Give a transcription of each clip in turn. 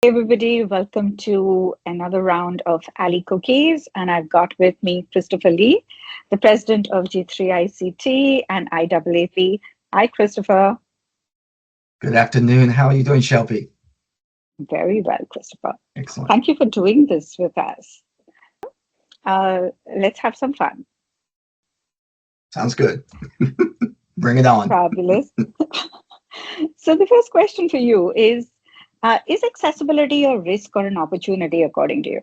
Hey everybody, welcome to another round of A11yCookies. And I've got with me Christopher Lee, the president of G3ICT and IAAP. Hi, Christopher. Good afternoon. How are you doing, Shilpi? Very well, Christopher. Excellent. Thank you for doing this with us. Let's have some fun. Sounds good. Bring it on. Fabulous. So the first question for you is accessibility a risk or an opportunity according to you?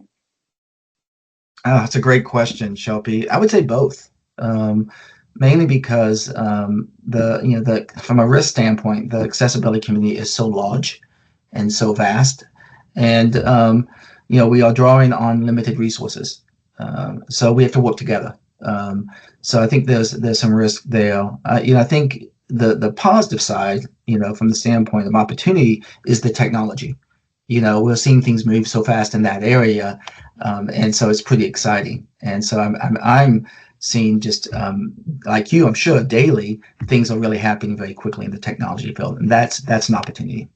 Oh, that's a great question, Shilpi. I would say both. Mainly because the from a risk standpoint, the accessibility community is so large and so vast, and we are drawing on limited resources, so we have to work together. So I think there's some risk there. I think the positive side, from the standpoint of opportunity, is the technology. We're seeing things move so fast in that area, and so it's pretty exciting. And so I'm seeing just like you, I'm sure daily things are really happening very quickly in the technology field, and that's an opportunity.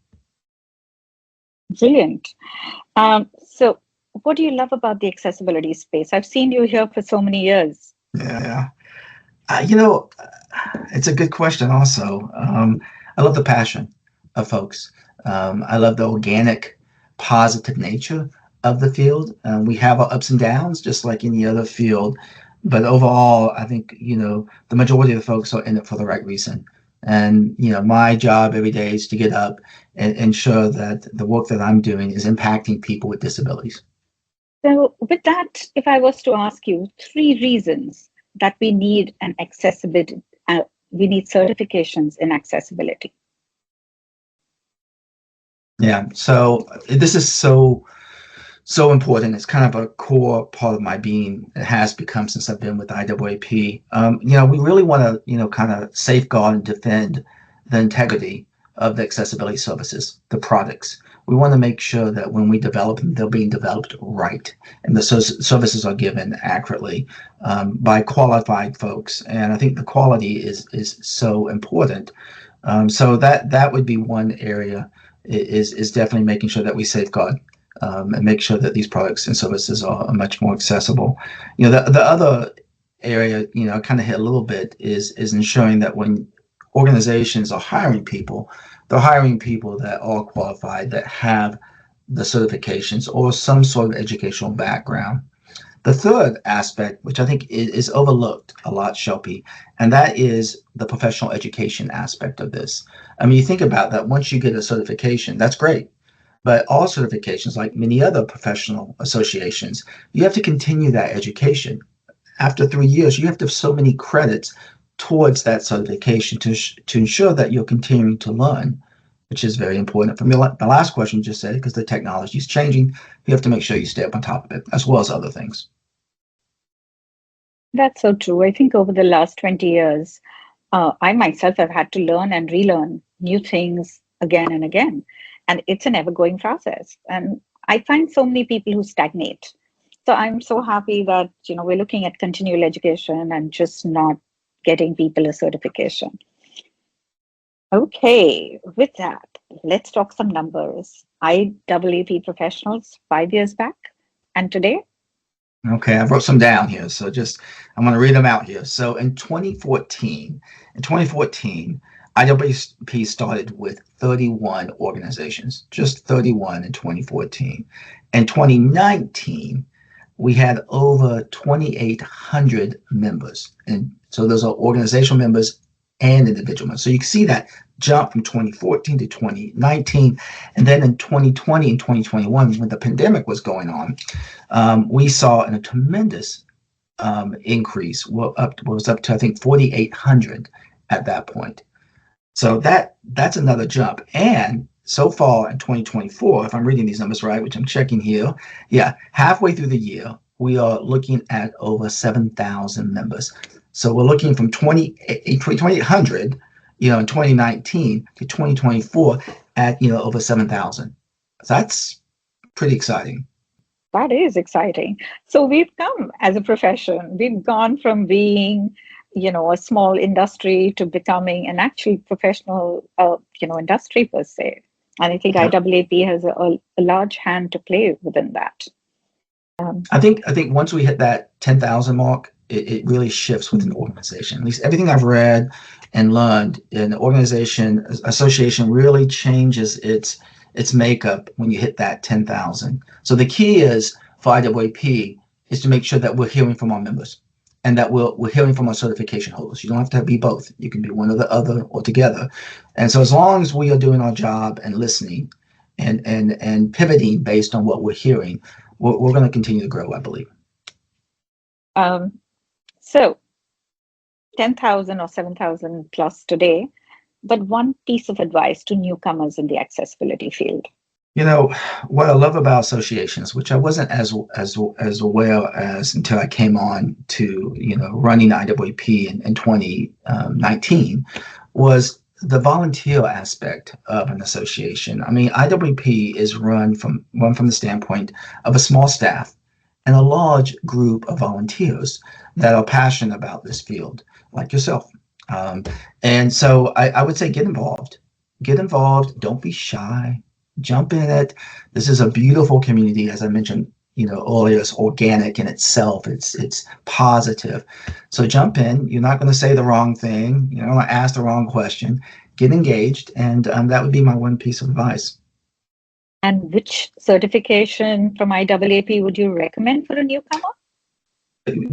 Brilliant. So what do you love about the accessibility space? I've seen you here for so many years. Yeah. Uh, you know, it's a good question also. I love the passion of folks. I love the organic, positive nature of the field. We have our ups and downs, just like any other field. But overall, I think, the majority of the folks are in it for the right reason. And, my job every day is to get up and ensure that the work that I'm doing is impacting people with disabilities. So, with that, if I was to ask you three reasons that we need an accessibility, we need certifications in accessibility. Yeah. So this is so important. It's kind of a core part of my being. It has become since I've been with IAAP. We really want to, kind of safeguard and defend the integrity of the accessibility services, the products. We want to make sure that when we develop them, they're being developed right, and the services are given accurately by qualified folks. And I think the quality is so important. So that would be one area is definitely making sure that we safeguard and make sure that these products and services are much more accessible. The other area, I kind of hit a little bit is ensuring that when organizations are hiring people, they're hiring people that are qualified, that have the certifications or some sort of educational background. The third aspect, which I think is overlooked a lot, Shilpi, and that is the professional education aspect of this. I mean, you think about that. Once you get a certification, that's great. But all certifications, like many other professional associations, you have to continue that education. After 3 years, you have to have so many credits towards that certification to ensure that you're continuing to learn, which is very important. For me, the last question you just said, because the technology is changing, you have to make sure you stay up on top of it, as well as other things. That's so true. I think over the last 20 years, I myself have had to learn and relearn new things again and again. And it's an ever going process. And I find so many people who stagnate. So I'm so happy that, we're looking at continual education and just not getting people a certification. Okay, with that, let's talk some numbers. IAAP professionals 5 years back and today. Okay, I wrote some down here, so I'm going to read them out here. So in 2014, IAAP started with 31 organizations, just 31 in 2014. In 2019, we had over 2,800 members, and so those are organizational members and individual members. So you can see that jump from 2014 to 2019, and then in 2020 and 2021, when the pandemic was going on, we saw a tremendous increase. Was up to I think 4,800 at that point. So that's another jump. And so far in 2024, if I'm reading these numbers right, which I'm checking here, yeah, halfway through the year, we are looking at over 7,000 members. So we're looking from 2,800, in 2019 to 2024 at, over 7,000. So that's pretty exciting. That is exciting. So we've come as a profession, we've gone from being, a small industry to becoming an actual professional, industry per se. And I think Yeah. IAAP has a large hand to play within that. Um, I think once we hit that 10,000 mark, it really shifts with an mm, organization. At least everything I've read and learned, an organization association really changes its makeup when you hit that 10,000. So the key is for IAAP is to make sure that we're hearing from our members and that we're hearing from our certification holders. You don't have to be both. You can be one or the other or together. And so as long as we are doing our job and listening and pivoting based on what we're hearing, we're going to continue to grow, I believe. um, so 10,000 or 7,000 plus today, but one piece of advice to newcomers in the accessibility field. You know what I love about associations, which I wasn't as aware as until I came on to running IAAP in 2019, was the volunteer aspect of an association. I mean, IAAP is run from the standpoint of a small staff and a large group of volunteers that are passionate about this field, like yourself. Um, and so I would say get involved. Get involved. Don't be shy. Jump in it. This is a beautiful community, as I mentioned, earlier. It's organic in itself. It's positive. So jump in. You're not going to say the wrong thing. You're not going to ask the wrong question. Get engaged, and that would be my one piece of advice. And which certification from IAAP would you recommend for a newcomer?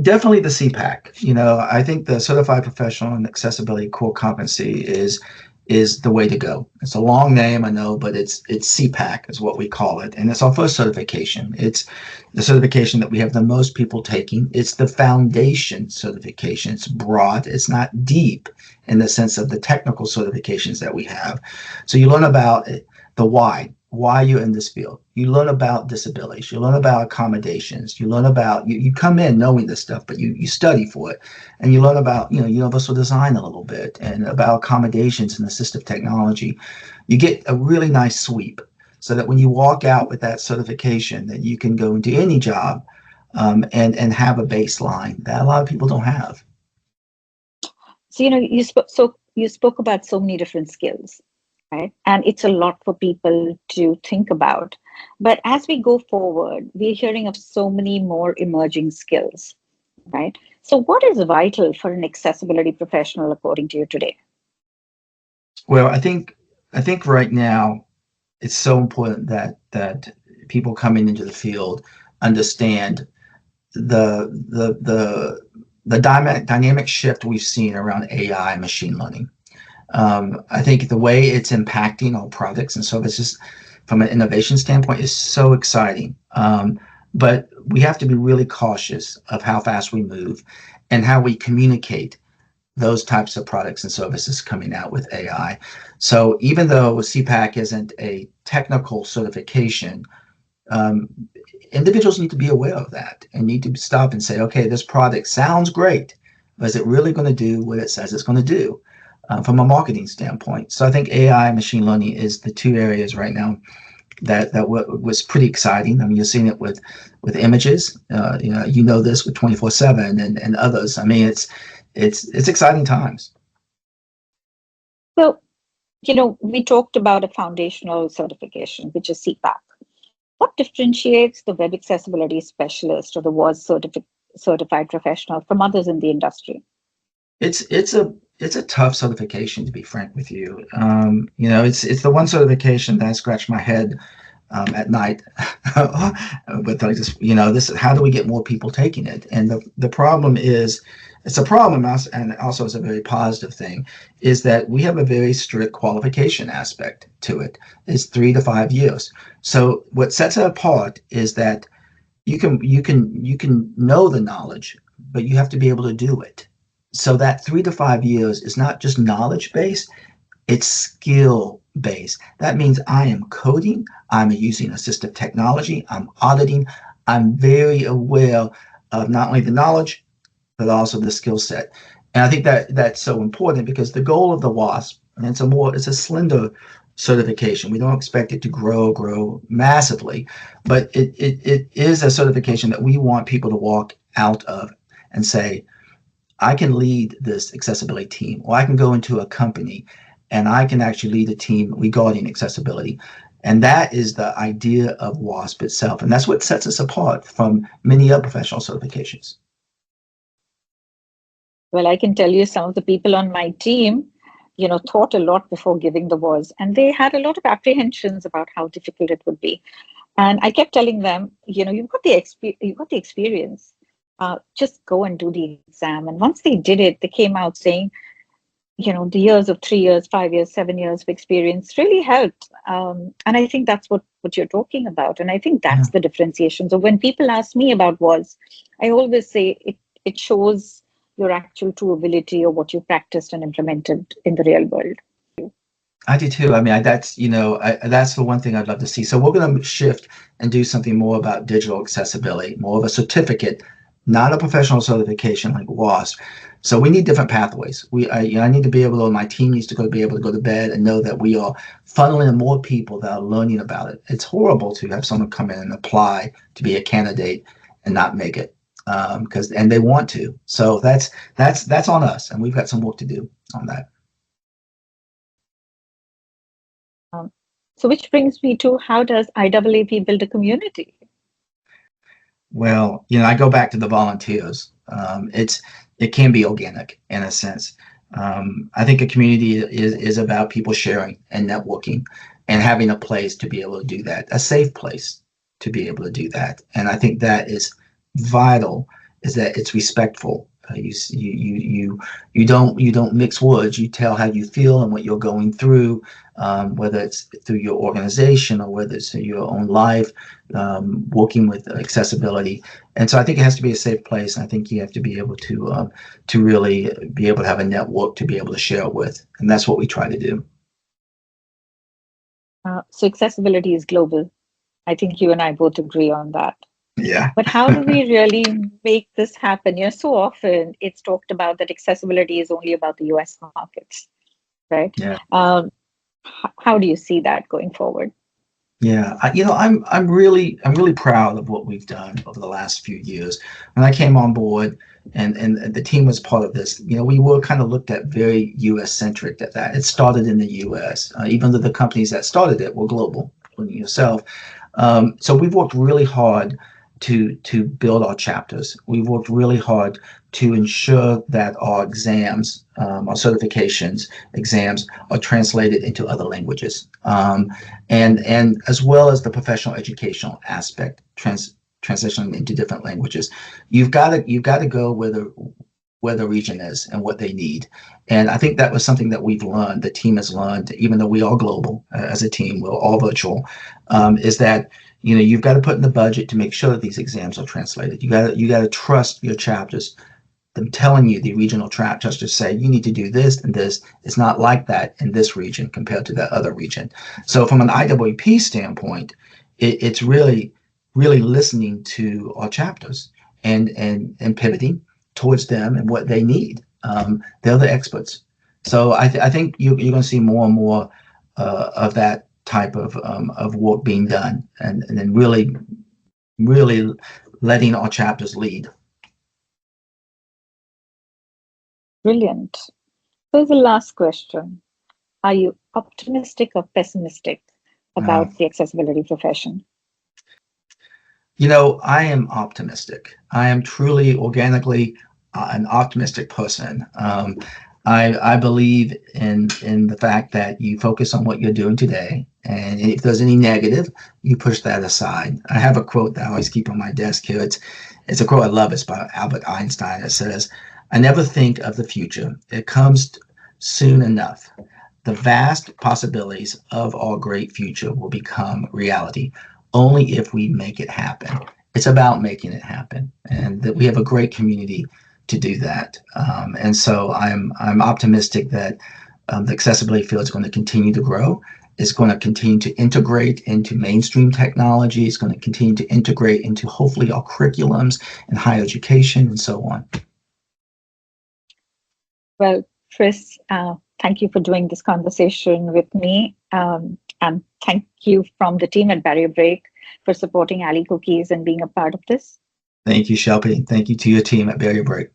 Definitely the CPAC. I think the Certified Professional in Accessibility Core Competency is the way to go. It's a long name, I know, but it's CPAC is what we call it, and it's our first certification. It's the certification that we have the most people taking. It's the foundation certification. It's broad. It's not deep in the sense of the technical certifications that we have. So you learn about the why you're in this field. You learn about disabilities. You learn about accommodations. You learn about you come in knowing this stuff, but you study for it, and you learn about universal design a little bit and about accommodations and assistive technology. You get a really nice sweep, so that when you walk out with that certification, that you can go into any job and have a baseline that a lot of people don't have. So you spoke about so many different skills, right? And it's a lot for people to think about. But as we go forward, we're hearing of so many more emerging skills, right? So what is vital for an accessibility professional according to you today? Well, I think right now it's so important that people coming into the field understand the the the the dynamic shift we've seen around AI and machine learning. I think the way it's impacting our products and services from an innovation standpoint is so exciting. But we have to be really cautious of how fast we move and how we communicate those types of products and services coming out with AI. So even though CPAC isn't a technical certification, um, individuals need to be aware of that and need to stop and say, okay, this product sounds great, but is it really going to do what it says it's going to do from a marketing standpoint? So I think AI and machine learning is the two areas right now that was pretty exciting. I mean, you're seeing it with images. This with 24/7 and others. I mean, it's exciting times. So, we talked about a foundational certification, which is CPAC. What differentiates the web accessibility specialist or the certified professional from others in the industry? It's a tough certification, to be frank with you. It's the one certification that I scratch my head at night but I just this how do we get more people taking it? And the problem is, it's a problem, and also it's a very positive thing, is that we have a very strict qualification aspect to it. It's 3 to 5 years. So what sets it apart is that you can know the knowledge, but you have to be able to do it. So that 3 to 5 years is not just knowledge based, it's skill based. That means I am coding, I'm using assistive technology, I'm auditing, I'm very aware of not only the knowledge, but also the skill set. And I think that that's so important because the goal of the WASP, and it's a slender certification. We don't expect it to grow massively, but it is a certification that we want people to walk out of and say, I can lead this accessibility team, or I can go into a company and I can actually lead a team regarding accessibility. And that is the idea of WASP itself. And that's what sets us apart from many other professional certifications. Well, I can tell you some of the people on my team, thought a lot before giving the WAS, and they had a lot of apprehensions about how difficult it would be. And I kept telling them, you've got the experience. Just go and do the exam. And once they did it, they came out saying, the years of 3 years, 5 years, 7 years of experience really helped. And I think that's what you're talking about. And I think Yeah. that's the differentiation. So when people ask me about WAS, I always say it shows your actual true ability or what you practiced and implemented in the real world. I do too. I mean, that's the one thing I'd love to see. So we're going to shift and do something more about digital accessibility, more of a certificate, not a professional certification like WASP. So we need different pathways. I need to be able to, my team needs to be able to go to bed and know that we are funneling more people that are learning about it. It's horrible to have someone come in and apply to be a candidate and not make it, and they want to. So that's on us, and we've got some work to do on that. So which brings me to, how does IAAP build a community? Well, I go back to the volunteers. It can be organic in a sense. I think a community is about people sharing and networking and having a place to be able to do that, a safe place to be able to do that. And I think that is vital, is that it's respectful. You don't mix words. You tell how you feel and what you're going through, whether it's through your organization or whether it's through your own life, working with accessibility. And so I think it has to be a safe place. And I think you have to be able to really be able to have a network to be able to share it with. And that's what we try to do. So accessibility is global. I think you and I both agree on that. Yeah. But how do we really make this happen? So often it's talked about that accessibility is only about the US markets, right? Yeah. How do you see that going forward? Yeah, I'm really proud of what we've done over the last few years. When I came on board and the team was part of this, we were kind of looked at very US centric at that. It started in the US, even though the companies that started it were global, including yourself. So we've worked really hard to build our chapters. We've worked really hard to ensure that our exams, our certifications exams, are translated into other languages, and as well as the professional educational aspect, transitioning into different languages. You've got to go where the region is and what they need. And I think that was something that we've learned, the team has learned, even though we are global as a team, we're all virtual, is that you've got to put in the budget to make sure that these exams are translated. You got to trust your chapters. Them telling you, the regional chapters, to say you need to do this and this. It's not like that in this region compared to that other region. So from an IAAP standpoint, it's really listening to our chapters and pivoting towards them and what they need. They're the experts. So I think you're going to see more and more of that type of work being done, and then really letting our chapters lead. Brilliant. So the last question: are you optimistic or pessimistic about the accessibility profession? I am optimistic. I am truly organically an optimistic person. I believe in the fact that you focus on what you're doing today, and if there's any negative, you push that aside. I have a quote that I always keep on my desk here. It's a quote I love. It's by Albert Einstein. It says, "I never think of the future. It comes soon enough. The vast possibilities of our great future will become reality only if we make it happen." It's about making it happen, and that we have a great community to do that. And so I'm optimistic that the accessibility field is going to continue to grow. It's going to continue to integrate into mainstream technology. It's going to continue to integrate into hopefully our curriculums and higher education and so on. Well, Chris, thank you for doing this conversation with me. And thank you from the team at BarrierBreak for supporting A11yCookies and being a part of this. Thank you, Shilpi. Thank you to your team at BarrierBreak.